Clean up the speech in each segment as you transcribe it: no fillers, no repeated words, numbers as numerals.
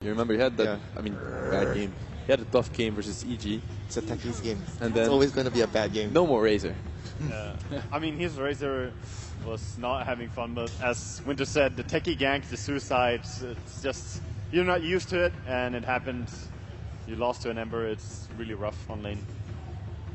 You remember he had that, I mean, bad game. He had a tough game versus EG. It's a techies game. And then it's always going to be a bad game. No more Razor. Yeah. I mean, his Razor was not having fun, but as Winter said, the techie gank, the suicides, it's just, you're not used to it, and it happened. You lost to an Ember, it's really rough on lane.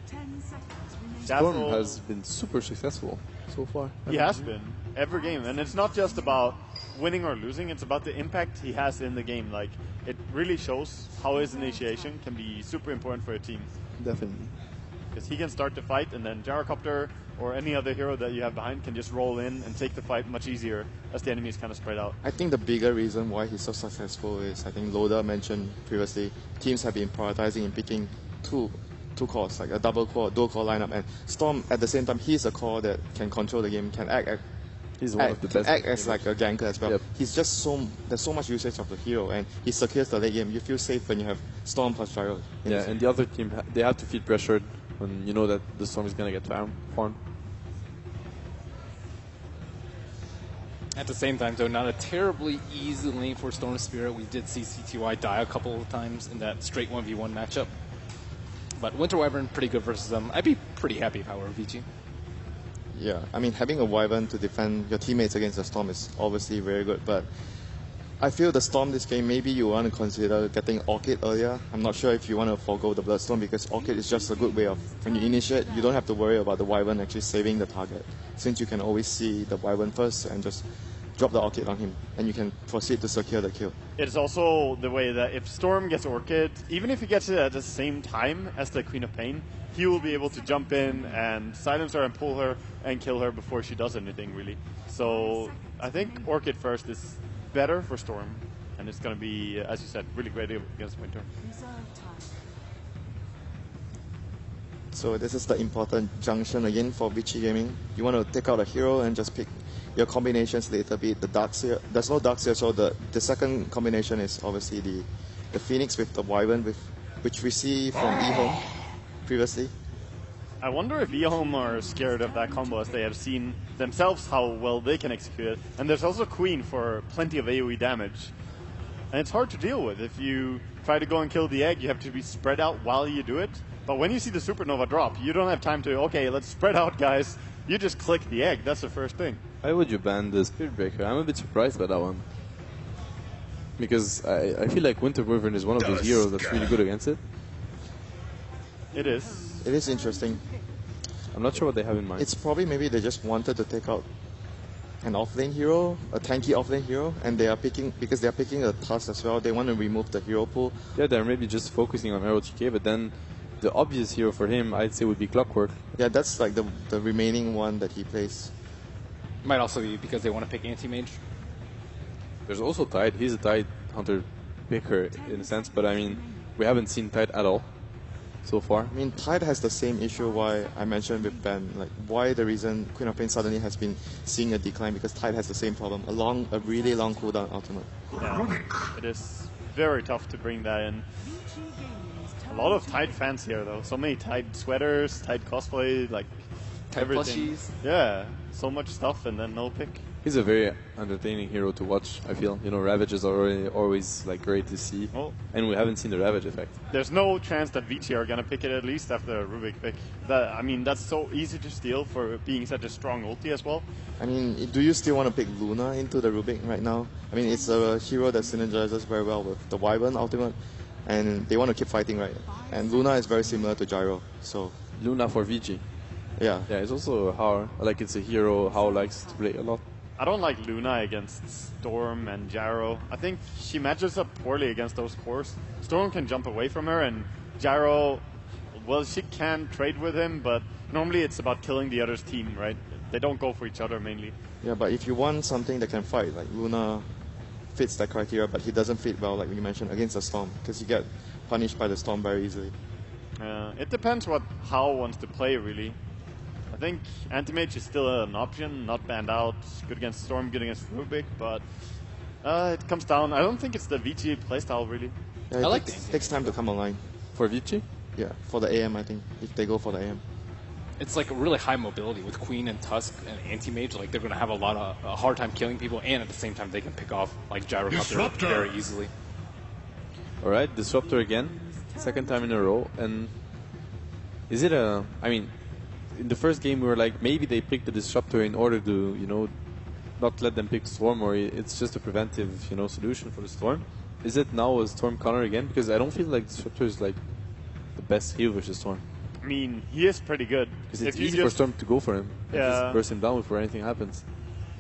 10 seconds. Storm has been super successful so far. He has been, every game. And it's not just about winning or losing, it's about the impact he has in the game. Like, it really shows how his initiation can be super important for a team. Definitely. Because he can start the fight, and then Gyrocopter or any other hero that you have behind can just roll in and take the fight much easier as the enemies kind of spread out. I think the bigger reason why he's so successful is, I think Loda mentioned previously, teams have been prioritizing and picking two cores, like a dual core lineup. And Storm, at the same time, he's a core that can control the game, can act as like a ganker as well. Yep. He's just there's so much usage of the hero, and he secures the late game. You feel safe when you have Storm plus Gyro. Yeah, and the other team, they have to feel pressured when you know that the Storm is going to get farmed. At the same time, though, not a terribly easy lane for Storm Spirit. We did see CTY die a couple of times in that straight 1v1 matchup. But Winter Wyvern, pretty good versus them. I'd be pretty happy if I were VG. Yeah, I mean, having a Wyvern to defend your teammates against the Storm is obviously very good, but I feel the Storm this game, maybe you want to consider getting Orchid earlier. I'm not sure if you want to forego the Bloodstorm, because Orchid is just a good way of, when you initiate, you don't have to worry about the Wyvern actually saving the target, since you can always see the Wyvern first and just drop the Orchid on him, and you can proceed to secure the kill. It's also the way that if Storm gets Orchid, even if he gets it at the same time as the Queen of Pain, he will be able to jump in and silence her and pull her and kill her before she does anything, really. So I think Orchid first is better for Storm, and it's going to be, as you said, really great against Winter. So this is the important junction again for Vichy Gaming. You want to take out a hero and just pick your combinations later, be it the Darkseer. There's no Darkseer, so the second combination is obviously the Phoenix with the Wyvern, which we see from eHome previously. I wonder if eHome are scared of that combo, as they have seen themselves how well they can execute it. And there's also Queen for plenty of AoE damage. And it's hard to deal with. If you try to go and kill the egg, you have to be spread out while you do it. But when you see the Supernova drop, you don't have time to, okay, let's spread out, guys. You just click the egg. That's the first thing. Why would you ban the Spirit Breaker? I'm a bit surprised by that one. Because I feel like Winter Wyvern is one of those heroes that's really good against it. It is. It is interesting. I'm not sure what they have in mind. It's probably maybe they just wanted to take out an offlane hero, a tanky offlane hero, and they are picking, because they are picking a Tusk as well, they want to remove the hero pool. Yeah, they're maybe just focusing on ROTK, but then the obvious hero for him, I'd say, would be Clockwork. Yeah, that's like the remaining one that he plays. Might also be because they want to pick anti-mage. There's also Tide. He's a Tide Hunter picker in a sense, but I mean, we haven't seen Tide at all so far. I mean, Tide has the same issue why I mentioned with Ben, like why the reason Queen of Pain suddenly has been seeing a decline, because Tide has the same problem, a really long cooldown ultimate. Yeah, it is very tough to bring that in. A lot of Tide fans here, though. So many Tide sweaters, Tide cosplay, like Tide everything. plushies. Yeah, so much stuff and then no pick. He's a very entertaining hero to watch, I feel. You know, Ravage is always like great to see. Oh. And we haven't seen the Ravage effect. There's no chance that Vici are going to pick it, at least after a Rubik pick. I mean, that's so easy to steal for being such a strong ulti as well. I mean, do you still want to pick Luna into the Rubik right now? I mean, it's a hero that synergizes very well with the Wyvern ultimate, and they want to keep fighting, right? And Luna is very similar to Gyro, so... Luna for VG. Yeah. Yeah, it's also Hao. Like, it's a hero Hao likes to play a lot. I don't like Luna against Storm and Gyro. I think she matches up poorly against those cores. Storm can jump away from her, and Gyro, well, she can trade with him, but normally it's about killing the other's team, right? They don't go for each other mainly. Yeah, but if you want something that can fight, like Luna fits that criteria, but he doesn't fit well, like you mentioned, against the Storm, because you get punished by the Storm very easily. It depends what Hao wants to play, really. I think Anti-Mage is still an option, not banned out. Good against Storm, good against Rubik, but it comes down. I don't think it's the VG playstyle, really. Yeah, I like it takes time to come online. For VG? Yeah, for the AM, I think, if they go for the AM. It's like really high mobility with Queen and Tusk and Anti-Mage. Like, they're going to have a hard time killing people, and at the same time, they can pick off like Gyrocopter very easily. Alright, Disruptor again. Second time in a row. And is it a... I mean, in the first game we were like, maybe they picked the Disruptor in order to, you know, not let them pick Storm, or it's just a preventive, you know, solution for the Storm. Is it now a Storm counter again? Because I don't feel like Disruptor is like the best heal versus Storm. I mean, he is pretty good. Because it's easy for Storm to go for him. And just burst him down before anything happens.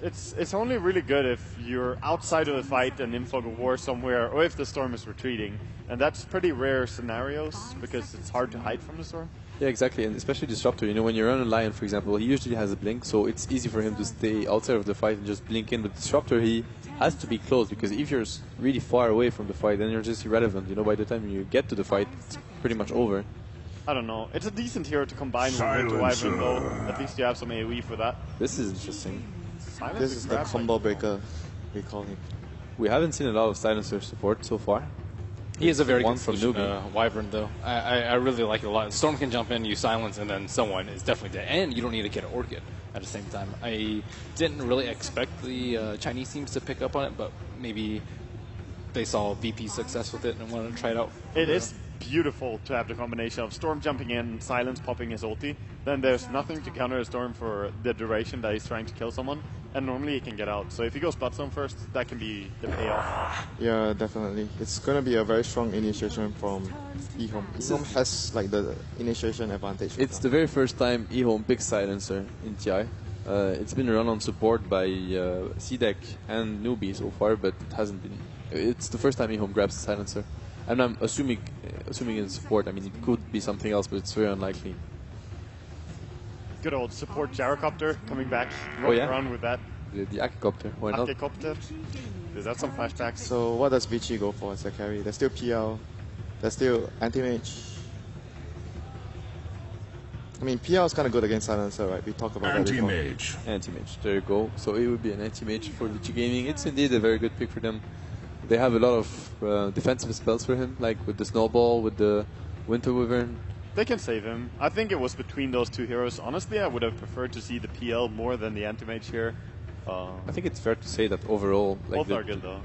It's only really good if you're outside of the fight and in fog of war somewhere, or if the Storm is retreating. And that's pretty rare scenarios, because it's hard to hide from the Storm. Yeah, exactly, and especially Disruptor. You know, when you're on a Lion, for example, he usually has a blink, so it's easy for him to stay outside of the fight and just blink in. But Disruptor, he has to be close, because if you're really far away from the fight, then you're just irrelevant. You know, by the time you get to the fight, it's pretty much over. I don't know. It's a decent hero to combine with Winter Wyvern, though. At least you have some AoE for that. This is interesting. Silence This is the combo breaker, we call him. We haven't seen a lot of Silencer support so far. He is a very One good from solution, Wyvern, though. I really like it a lot. Storm can jump in, you silence, and then someone is definitely dead. And you don't need to get an Orchid at the same time. I didn't really expect the Chinese teams to pick up on it, but maybe they saw VP's success with it and wanted to try it out. It is beautiful to have the combination of Storm jumping in, Silence popping his ulti. Then there's nothing to counter a Storm for the duration that he's trying to kill someone. And normally he can get out. So if he goes Bloodstone first, that can be the payoff. Yeah, definitely. It's going to be a very strong initiation from eHome. eHome has like the initiation advantage. It's the very first time eHome picks Silencer in TI. It's been run on support by CDEC and Newbie so far, but it hasn't been. It's the first time eHome grabs the Silencer. And I'm assuming in support, I mean, it could be something else, but it's very unlikely. Good old support gyrocopter coming back, Oh, yeah? around with that. The Akicopter, why not? Akicopter. That's some flashbacks. So what does Vichy go for as a carry? There's still PL, there's still anti-mage. I mean, PL is kind of good against Silencer, right? We talked about that before. Anti-mage. Anti-mage, there you go. So it would be an anti-mage for Vichy Gaming. It's indeed a very good pick for them. They have a lot of defensive spells for him, like with the Snowball, with the Winter Wyvern. They can save him. I think it was between those two heroes. Honestly, I would have preferred to see the PL more than the anti-mage here. I think it's fair to say that overall, like Both are good though.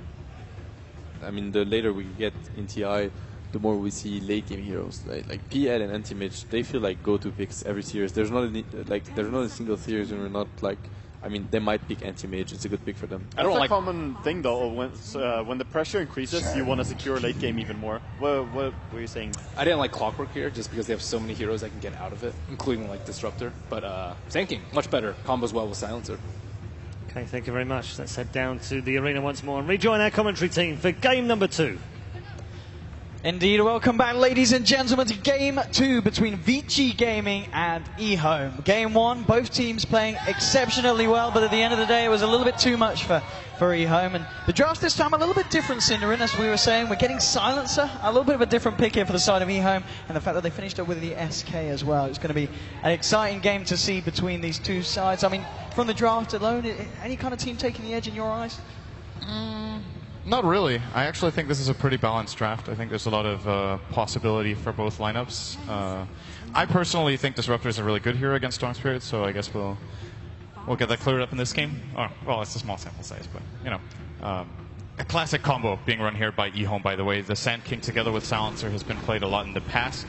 I mean, the later we get in TI, the more we see late game heroes like PL and anti-mage. They feel like go-to picks every series. There's not a single series when we're not like. I mean, they might pick anti-mage. It's a good pick for them. That's a common thing though. When the pressure increases, you want to secure late game even more. What were you saying? I didn't like Clockwork here just because they have so many heroes that can get out of it, including like Disruptor. But Sand King, much better. Combos well with Silencer. Okay, thank you very much. Let's head down to the arena once more and rejoin our commentary team for game number 2. Indeed, welcome back, ladies and gentlemen, to Game 2 between Vichy Gaming and eHome. Game 1, both teams playing exceptionally well, but at the end of the day, it was a little bit too much for eHome. And the draft this time a little bit different, Cinderin, as we were saying. We're getting Silencer, a little bit of a different pick here for the side of eHome, and the fact that they finished up with the SK as well. It's going to be an exciting game to see between these two sides. I mean, from the draft alone, any kind of team taking the edge in your eyes? Not really. I actually think this is a pretty balanced draft. I think there's a lot of possibility for both lineups. I personally think Disruptor is a really good hero against Storm Spirit, so I guess we'll get that cleared up in this game. Oh, well, it's a small sample size, but, you know. A classic combo being run here by eHome, by the way. The Sand King together with Silencer has been played a lot in the past.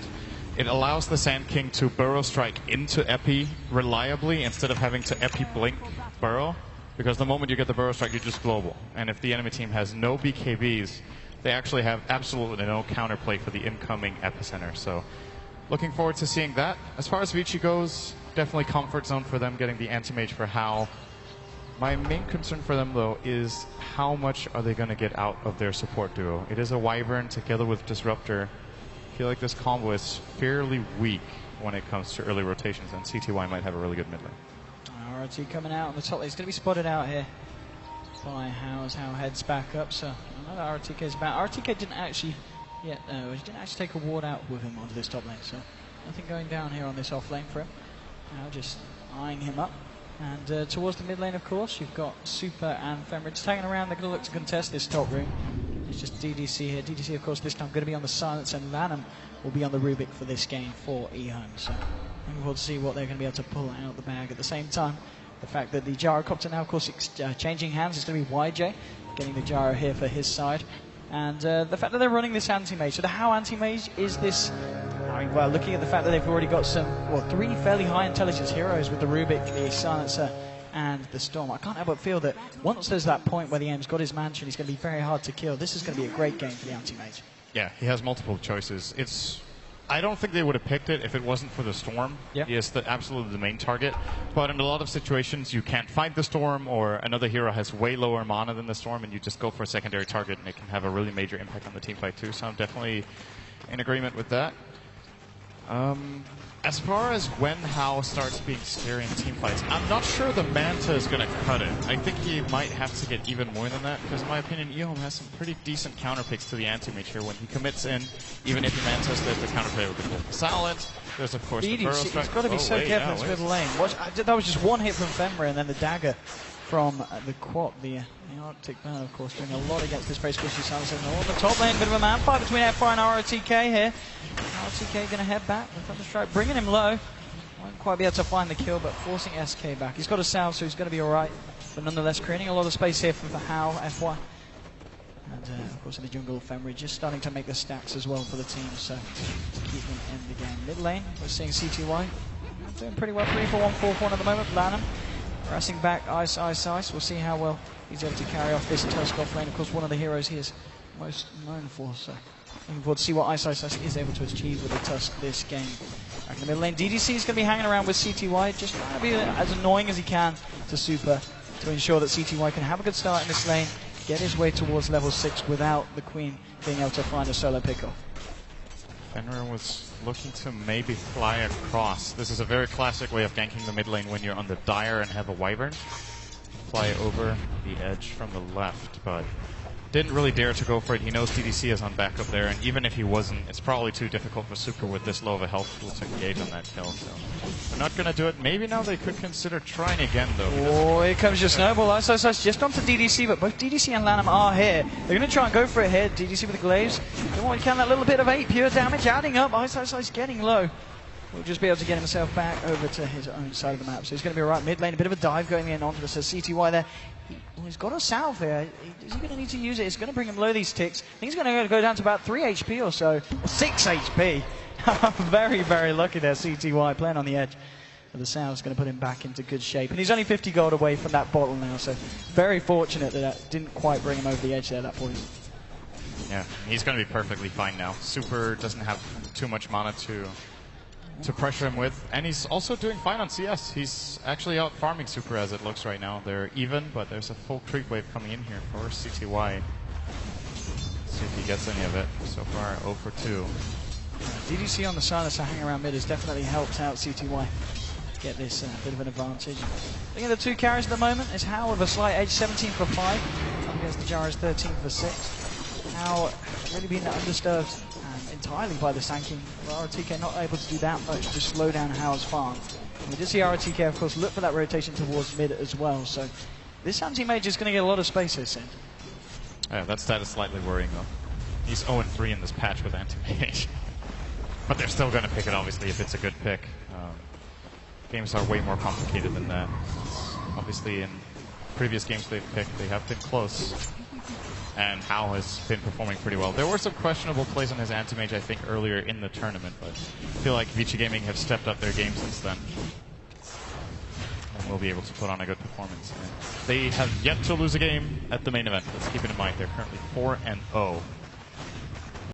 It allows the Sand King to Burrow Strike into Epi reliably instead of having to Epi Blink Burrow. Because the moment you get the Burrow Strike, you're just global. And if the enemy team has no BKBs, they actually have absolutely no counterplay for the incoming Epicenter. So looking forward to seeing that. As far as Vichy goes, definitely comfort zone for them getting the anti-mage for Hao. My main concern for them, though, is how much are they going to get out of their support duo. It is a Wyvern together with Disruptor. I feel like this combo is fairly weak when it comes to early rotations, and CTY might have a really good mid lane. RT coming out on the top lane. He's going to be spotted out here by Hao as Hao heads back up. So another RTK is back. RTK didn't actually he didn't actually take a ward out with him onto this top lane. So nothing going down here on this off lane for him. Now just eyeing him up. And towards the mid lane, of course, you've got Super and Femridge tagging around. They're going to look to contest this top room. It's just DDC here. DDC, of course, this time going to be on the Silence, and Lanham will be on the Rubik for this game for eHome. So looking forward to see what they're going to be able to pull out the bag. At the same time, the fact that the Gyrocopter now, of course, changing hands. It's going to be YJ getting the Gyro here for his side. And the fact that they're running this anti-mage, so the How anti-mage is this. I mean, well, looking at the fact that they've already got three fairly high intelligence heroes with the Rubik, the Silencer, and the Storm. I can't help but feel that once there's that point where the aim's got his mansion, he's going to be very hard to kill. This is going to be a great game for the anti-mage. Yeah, he has multiple choices. I don't think they would have picked it if it wasn't for the Storm. Yep. He is absolutely the main target. But in a lot of situations, you can't fight the Storm, or another hero has way lower mana than the Storm, and you just go for a secondary target, and it can have a really major impact on the teamfight too. So I'm definitely in agreement with that. As far as when Hao starts being scary in teamfights, I'm not sure the Manta is going to cut it. I think he might have to get even more than that, because in my opinion, Ehome has some pretty decent counterpicks to the anti-mage here. When he commits in, even if he Mantas, there's the counterplay with the Golden Silence. There's, of course, the Burrow Strike. He's got to be so careful in his middle lane. That was just one hit from Fenrir, and then the dagger from the Quap, the Arctic Burn, of course, doing a lot against this very squishy Silencer. On the top lane, bit of a man fight between FY and ROTK here. ROTK going to head back with Thunder Strike, bringing him low. Won't quite be able to find the kill, but forcing SK back. He's got a salve, so he's going to be alright. But nonetheless, creating a lot of space here for Hao, FY. And of course in the jungle, Fenrir just starting to make the stacks as well for the team, so to keep them in the game. Mid lane, we're seeing CTY doing pretty well, 3 for 1, 4 for 1 at the moment. Lanham pressing back, Ice. We'll see how well he's able to carry off this Tusk off lane. Of course, one of the heroes he is most known for, so looking forward to see what Ice is able to achieve with the Tusk this game. Back in the middle lane, DDC is going to be hanging around with CTY, just trying to be as annoying as he can to Super, to ensure that CTY can have a good start in this lane, get his way towards level 6 without the Queen being able to find a solo pickoff. Fenrir was looking to maybe fly across. This is a very classic way of ganking the mid lane when you're on the Dire and have a Wyvern. Fly over the edge from the left, but didn't really dare to go for it. He knows DDC is on backup there, and even if he wasn't, it's probably too difficult for Super with this low of a health pool to engage on that kill. So they're not going to do it. Maybe now they could consider trying again, though. Oh, here comes your snowball. Ice just onto DDC, but both DDC and Lanham are here. They're going to try and go for it here. DDC with the glaives. Come on, can that little bit of 8 pure damage adding up. Ice getting low. Will just be able to get himself back over to his own side of the map. So he's going to be alright. Mid lane, a bit of a dive going in onto the CTY there. He's got a salve here. Is he going to need to use it? It's going to bring him low these ticks. I think he's going to go down to about 3 HP or so. Or 6 HP. Very, very lucky there, CTY, playing on the edge. But the salve's going to put him back into good shape. And he's only 50 gold away from that bottle now. So very fortunate that that didn't quite bring him over the edge there, that point. Yeah, he's going to be perfectly fine now. Super doesn't have too much mana to pressure him with, and he's also doing fine on CS. He's actually out farming Super as it looks right now. They're even, but there's a full creep wave coming in here for CTY. Let's see if he gets any of it. So far, 0 for 2. DDC on the Silencer hanging around mid has definitely helped out CTY get this bit of an advantage. Looking at the two carries at the moment, is Hao with a slight edge, 17 for 5, up against the Jaros 13 for 6. Hao really been undisturbed entirely by the Sanking. ROTK not able to do that much to slow down Hao's farm. And we did see ROTK, of course, look for that rotation towards mid as well. So this anti-mage is going to get a lot of space here, Sin. Yeah, that stat is slightly worrying, though. He's 0-3 in this patch with anti-mage. But they're still going to pick it, obviously, if it's a good pick. Games are way more complicated than that. Obviously, in previous games they've picked, they have been close. And Hao has been performing pretty well. There were some questionable plays on his anti-mage, I think, earlier in the tournament, but I feel like Vici Gaming have stepped up their game since then. And will be able to put on a good performance. And they have yet to lose a game at the main event. Let's keep it in mind. They're currently 4-0.